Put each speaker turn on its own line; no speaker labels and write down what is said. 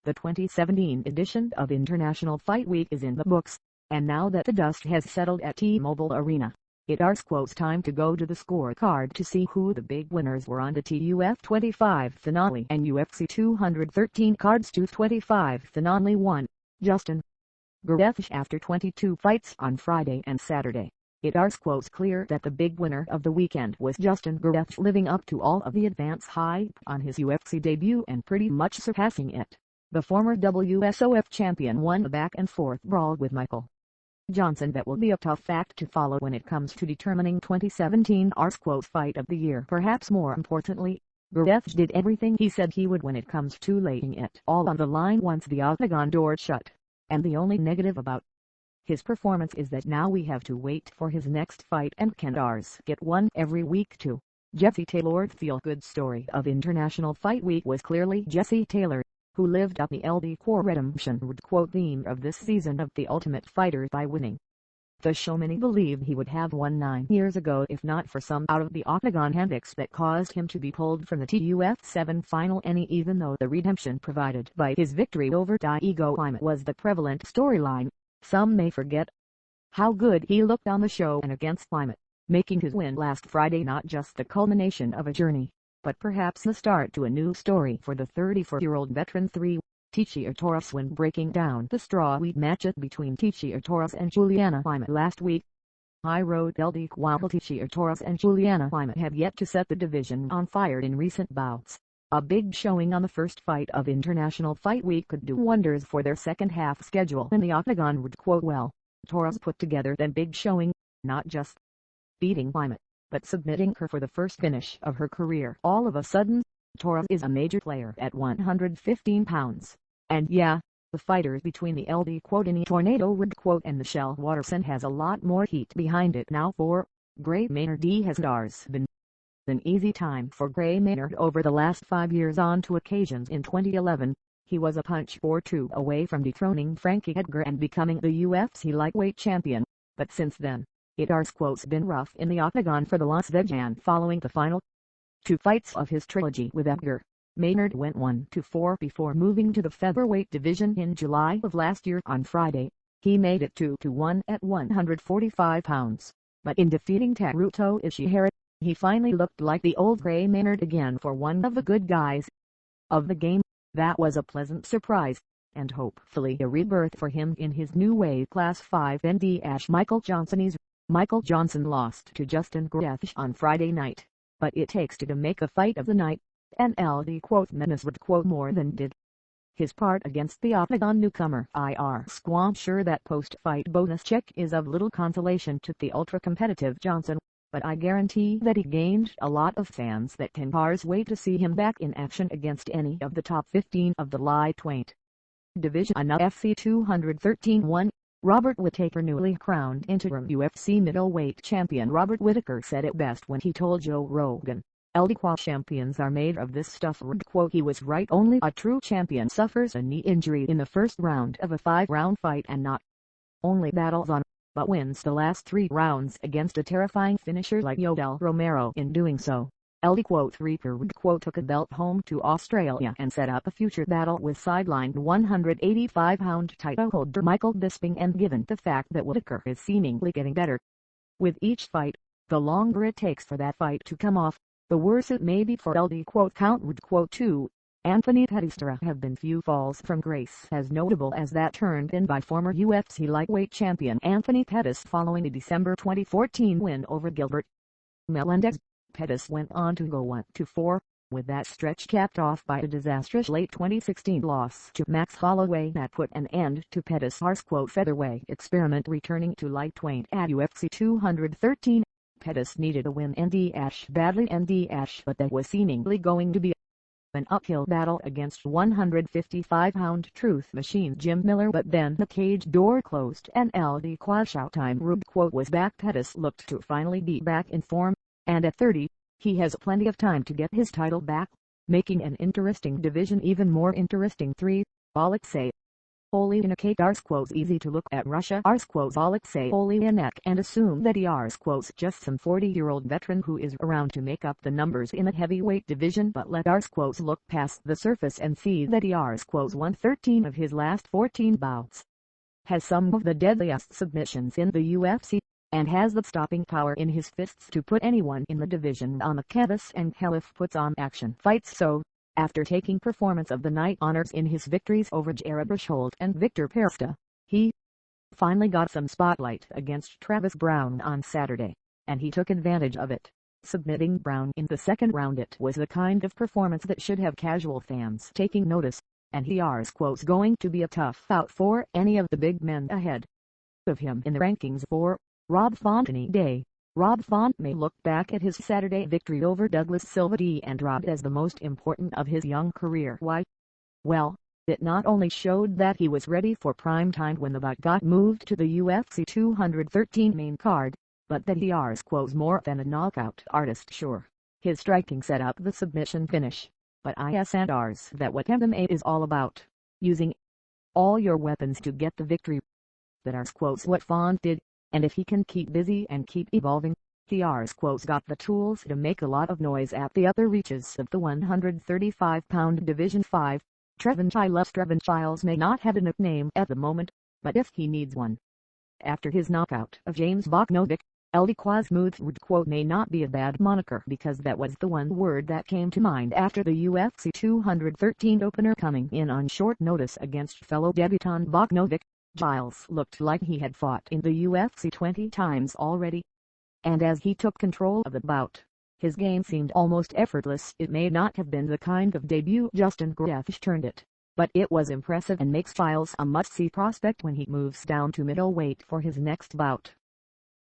The 2017 edition of International Fight Week is in the books, and now that the dust has settled at T-Mobile Arena, it rsquos time to go to the scorecard to see who the big winners were on the TUF 25 finale and UFC 213 cardsTUF 25 finale 1. Justin Gaethje after 22 fights on Friday and Saturday. It rsquos clear that the big winner of the weekend was Justin Gaethje, living up to all of the advance hype on his UFC debut and pretty much surpassing it. The former WSOF champion won a back-and-forth brawl with Michael Johnson that will be a tough act to follow when it comes to determining 2017 rsquos Fight of the Year. Perhaps more importantly, Gaethje did everything he said he would when it comes to laying it all on the line once the Octagon door shut. And the only negative about his performance is that now we have to wait for his next fight, and can get one every week too. Jesse Taylor's feel-good story of International Fight Week was clearly Jesse Taylor, who lived up the ldquoRedemption theme of this season of The Ultimate Fighter by winning the show many believed he would have won 9 years ago if not for some out-of-the-octagon antics that caused him to be pulled from the TUF 7 final, and even though the redemption provided by his victory over Dhiego Lima was the prevalent storyline, some may forget how good he looked on the show and against Lima, making his win last Friday not just the culmination of a journey, but perhaps the start to a new story for the 34-year-old veteran. 3. Tecia TorresWhen breaking down the strawweight matchup between Tecia Torres and Juliana last week. High Road ldquoWhile. Tecia Torres and Juliana have yet to set the division on fire in recent bouts. A big showing on the first fight of International Fight Week could do wonders for their second-half schedule in the Octagon. Well, Torres put together that big showing, not just beating Lima, but submitting her for the first finish of her career. All of a sudden, Torres is a major player at 115 pounds. And yeah, the fighters between the ldquoTiny tornado and Michelle Waterson has a lot more heat behind it now. 4. Gray Maynard has been an easy time for Gray Maynard over the last 5 years. On 2 occasions in 2011, he was a punch or two away from dethroning Frankie Edgar and becoming the UFC lightweight champion, but since then, it rsquos been rough in the Octagon for the Las Vegas. Following the final 2 fights of his trilogy with Edgar, Maynard went 1-4 before moving to the featherweight division in July of last year. On Friday, he made it 2-1 at 145 pounds, but in defeating Teruto Ishihara, he finally looked like the old Gray Maynard again for one of the good guys of the game. That was a pleasant surprise, and hopefully a rebirth for him in his new weight class. 5. Michael Johnson lost to Justin Gaethje on Friday night, but it takes two to make a fight of the night, and ldquoTiny more than did his part against the Octagon newcomer. rsquos sure that post-fight bonus check is of little consolation to the ultra-competitive Johnson, but I guarantee that he gained a lot of fans that can wait to see him back in action against any of the top 15 of the lightweight division. UFC 213-1. Robert Whittaker. Newly crowned interim UFC middleweight champion Robert Whittaker said it best when he told Joe Rogan, "ldquo champions are made of this stuff." He was right. Only a true champion suffers a knee injury in the first round of a 5-round fight and not only battles on, but wins the last 3 rounds against a terrifying finisher like Yoel Romero. In doing so, ldquoTiny took a belt home to Australia and set up a future battle with sidelined 185-pound title holder Michael Bisping. And given the fact that Whittaker is seemingly getting better with each fight, the longer it takes for that fight to come off, the worse it may be for ldquoTiny. 2. Anthony Pettis. There have been few falls from grace as notable as that turned in by former UFC lightweight champion Anthony Pettis following the December 2014 win over Gilbert Melendez. Pettis went on to go 1-4, with that stretch capped off by a disastrous late 2016 loss to Max Holloway that put an end to Pettis' featherweight experiment. Returning to lightweight at UFC 213, Pettis needed a win badly, but that was seemingly going to be an uphill battle against 155-pound truth machine Jim Miller. But then the cage door closed and ldquo showtime was back. Pettis looked to finally be back in form, and at 30, he has plenty of time to get his title back, making an interesting division even more interesting. 3. Alexei Oleanik rsquos easy to look at Russia rsquos Alexei Oleanik and assume that he rsquos just some 40-year-old veteran who is around to make up the numbers in the heavyweight division, but let rsquos look past the surface and see that he rsquos won 13 of his last 14 bouts, has some of the deadliest submissions in the UFC, and has the stopping power in his fists to put anyone in the division on the canvas and hell if puts on action fights. So, after taking Performance of the Night honors in his victories over Jared Berchtold and Victor Persta, he finally got some spotlight against Travis Brown on Saturday, and he took advantage of it, submitting Brown in the second round. It was the kind of performance that should have casual fans taking notice, and he rsquos going to be a tough out for any of the big men ahead of him in the rankings. For Rob Fontany Day, Rob Font may look back at his Saturday victory over Douglas Silva and Rob as the most important of his young career. Why? Well, it not only showed that he was ready for prime time when the bout got moved to the UFC 213 main card, but that he rsquos more than a knockout artist. Sure, his striking set up the submission finish, but isn't that what MMA is all about? Using all your weapons to get the victory. That rsquos what Font did. And if he can keep busy and keep evolving, the rsquos got the tools to make a lot of noise at the other reaches of the 135-pound Division 5. Trevin may not have a nickname at the moment, but if he needs one. After his knockout of James Bogdanovic, ldquo smooth rdquo may not be a bad moniker, because that was the one word that came to mind after the UFC 213 opener coming in on short notice against fellow debutant Bogdanovic. Giles looked like he had fought in the UFC 20 times already, and as he took control of the bout, his game seemed almost effortless. It may not have been the kind of debut Justin Gaethje turned it, but it was impressive and makes Giles a must-see prospect when he moves down to middleweight for his next bout.